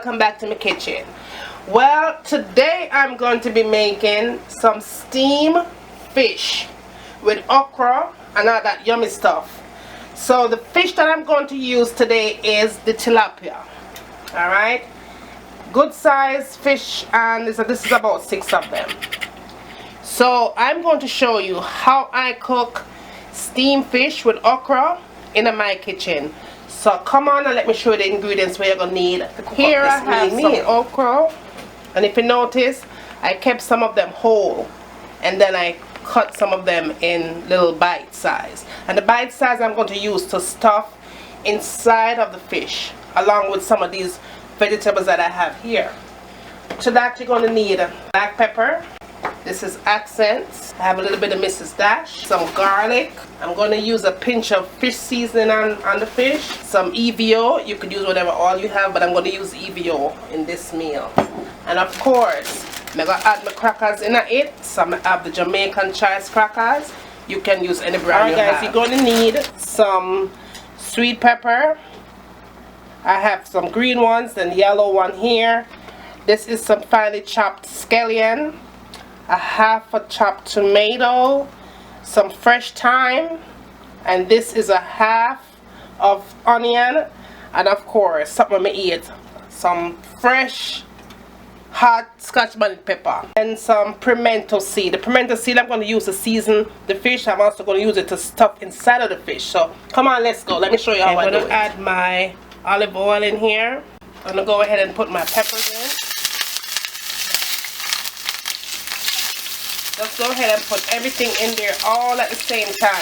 welcome back to my kitchen. Well, today I'm going to be making some steamed fish with okra and all that yummy stuff. So the fish that I'm going to use today is the tilapia. Alright, good size fish, and this is about 6 of them. So I'm going to show you how I cook steamed fish with okra in my kitchen. So come on and let me show you the ingredients we're going to need. Here I have some okra, and if you notice, I kept some of them whole and then I cut some of them in little bite size. And the bite size I'm going to use to stuff inside of the fish, along with some of these vegetables that I have here. To that you're going to need black pepper. This is accents. I have a little bit of Mrs. Dash, some garlic. I'm going to use a pinch of fish seasoning on the fish. Some EVO. You could use whatever oil you have, but I'm going to use EVO in this meal. And of course, I'm going to add my crackers in it. Some of the Jamaican choice crackers. You can use any brand you have. Guys, you're going to need some sweet pepper. I have some green ones and yellow one here. This is some finely chopped scallion. A half a chopped tomato, some fresh thyme, and this is a half of onion, and of course something I eat, some fresh hot scotch bonnet pepper and some pimento seed. The pimento seed I'm going to use to season the fish. I'm also going to use it to stuff inside of the fish. So come on, let's go. Let me show you how I do it. I'm going to add my olive oil in here. I'm going to go ahead and put my peppers in. Just go ahead and put everything in there all at the same time.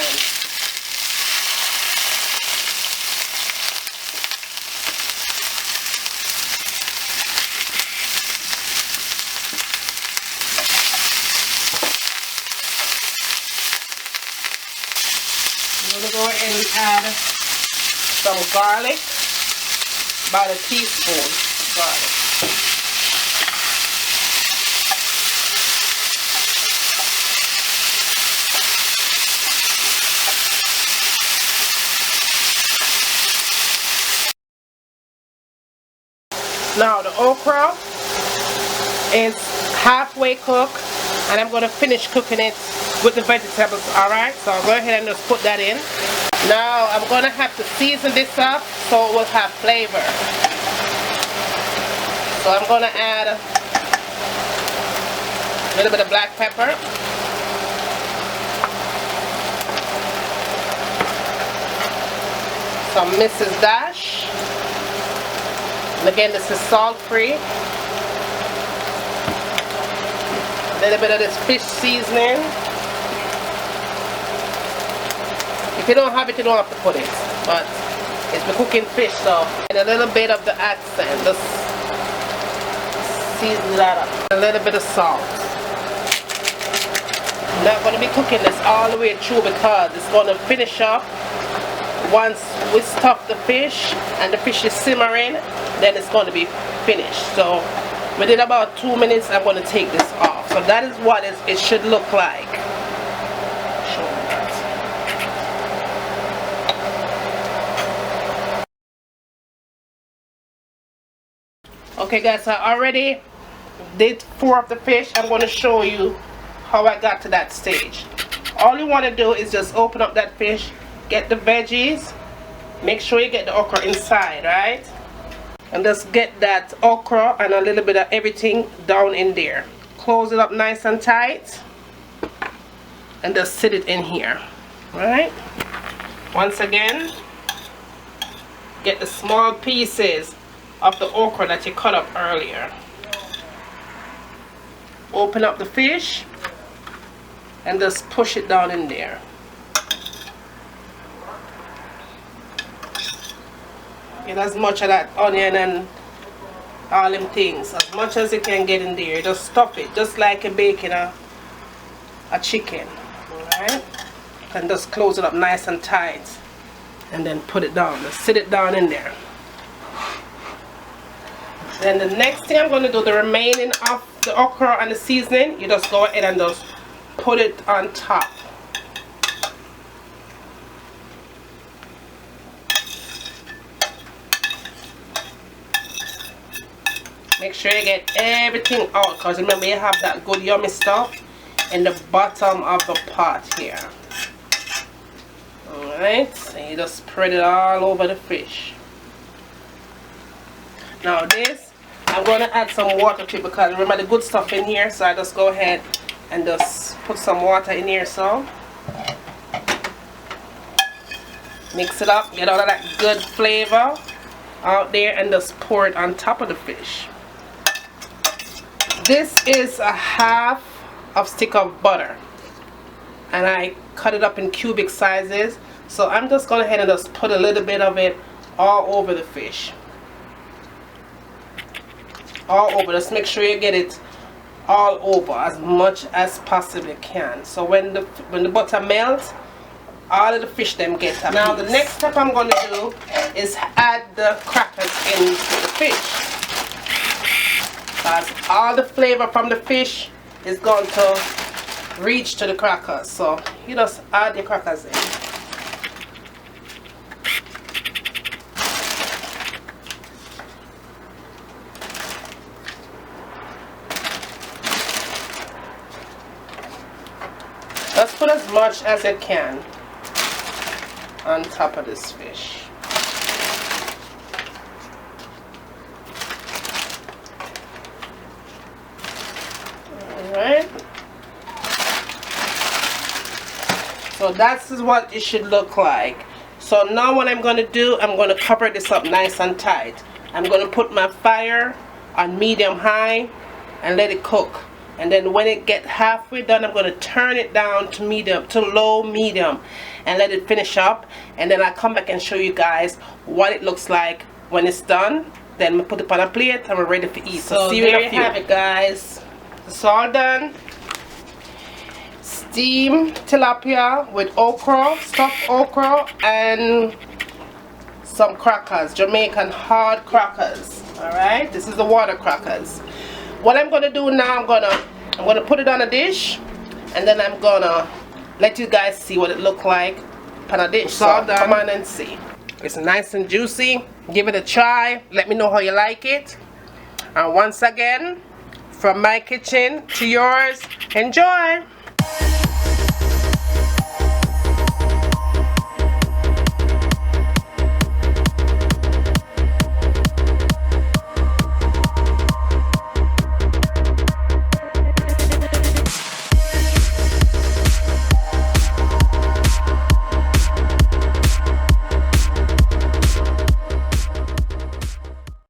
I'm going to go ahead and add some garlic, about a teaspoon garlic. Now the okra is halfway cooked, and I'm going to finish cooking it with the vegetables. Alright, so I'll go ahead and just put that in. Now I'm going to have to season this up so it will have flavor. So I'm going to add a little bit of black pepper. Some Mrs. Dash. And again, this is salt free. A little bit of this fish seasoning. If you don't have it, you don't have to put it, but it's the cooking fish, so. And a little bit of the accent, just season that up. A little bit of salt. I'm not going to be cooking this all the way through because it's going to finish up once we stuff the fish and the fish is simmering. Then it's going to be finished. So within about 2 minutes I'm going to take this off. So that is what it should look like. Okay guys, so I already did 4 of the fish. I'm going to show you how I got to that stage. All you want to do is just open up that fish, get the veggies, make sure you get the okra inside, right? And just get that okra and a little bit of everything down in there. Close it up nice and tight and just sit it in here. Right? Once again, get the small pieces of the okra that you cut up earlier. Open up the fish and just push it down in there. Get as much of that onion and all them things, as much as you can get in there. Just stuff it, just like you're baking a chicken. Alright? And just close it up nice and tight. And then put it down. Just sit it down in there. Then the next thing I'm going to do, the remaining of the okra and the seasoning, you just go ahead and just put it on top. Make sure you get everything out, because remember you have that good yummy stuff in the bottom of the pot here. Alright, so you just spread it all over the fish. Now this, I'm going to add some water to it, because remember the good stuff in here, so I just go ahead and just put some water in here. So mix it up, get all of that good flavor out there, and just pour it on top of the fish. This is a half of stick of butter, and I cut it up in cubic sizes. So I'm just going ahead and just put a little bit of it all over the fish. All over. Just make sure you get it all over as much as possibly can. So when the butter melts, all of the fish them get a Now piece. The next step I'm going to do is add the crackers into the fish, because all the flavor from the fish is going to reach to the crackers. So you just add your crackers in. Just put as much as you can on top of this fish. Alright. So that's what it should look like. So now what I'm going to do, I'm going to cover this up nice and tight. I'm going to put my fire on medium high and let it cook. And then when it gets halfway done, I'm going to turn it down to medium, to low medium, and let it finish up. And then I'll come back and show you guys what it looks like when it's done. Then we put it on a plate and we're ready to eat. So see there you have it, guys. It's all done. Steamed tilapia with okra, stuffed okra, and some crackers, Jamaican hard crackers. Alright, this is the water crackers. What I'm gonna do now, I'm gonna put it on a dish, and then I'm gonna let you guys see what it look like on a dish. So come on and see. It's nice and juicy. Give it a try. Let me know how you like it. And once again, from my kitchen to yours, enjoy.